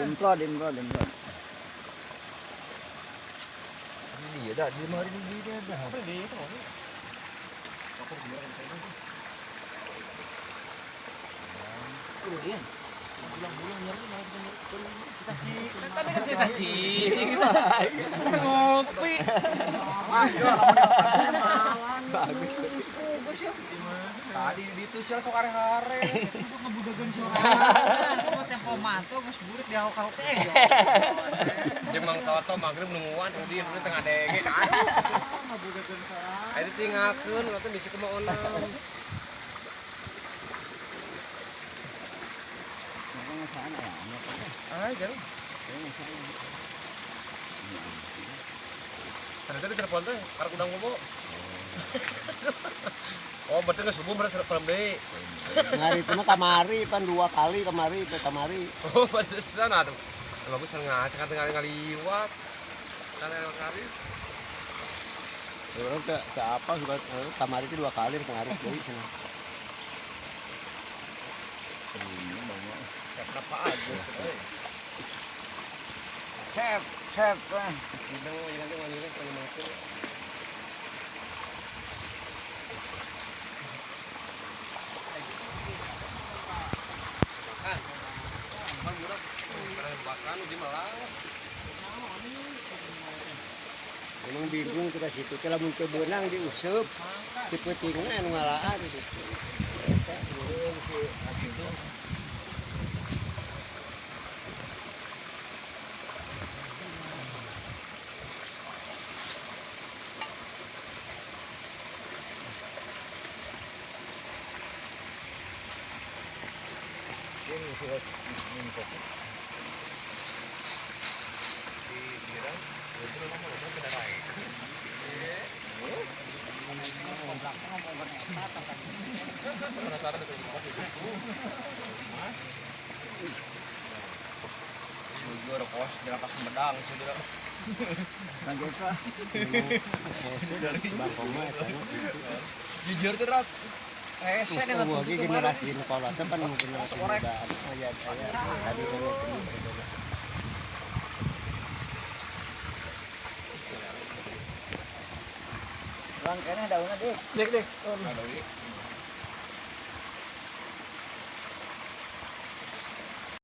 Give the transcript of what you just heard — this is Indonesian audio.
Demplon. Ini dia dah, di mari di dia dah. Apa dia itu? Aku bilang kayak gitu. Kemudian bulan-bulan nyari kita tadi kan kita ngopi. Bagus ya. Tadi di itu sih sok are-are. Itu ngebudagan sorangan. Kok tempo manto geus burik di hauk-hauk teh. Jemang toto magrib nungguan di tengah dege. Ngebudagan sorangan. Ayo tinggalkeun atuh bisi kumaha onam. Jauh. Ternyata di telepon teh karek udang bobo. Oh, berarti nggak subuh beres peram deui. Ngari itu mah kamari pan 2 kali kamari. Oh, pantesan atuh. Bagus ngacak ngaliwat. Kan lewat kali. Orang ke apa suka kamari itu 2 kali pengaruh deui cenah. Siapa aja sih. Chef. Kita mau jangan ngaliwat kalau mati. Makan di Malang. Emang bingung kita situ kalau mun teu beunang diuseup dipetingna anu ngalaan gitu. Eta urang si akitu. Ini sudah minta. Penasaran itu kopi susu. Jujur kos jalan pas Sumedang sudah. Lanjut Pak. Dari Bangkongnya eta. Jujur tuh Rap. Rese dengan lagi generasi sekolah tepan generasi muda. Aya tadi Bang, kene daunnya dik. Dik.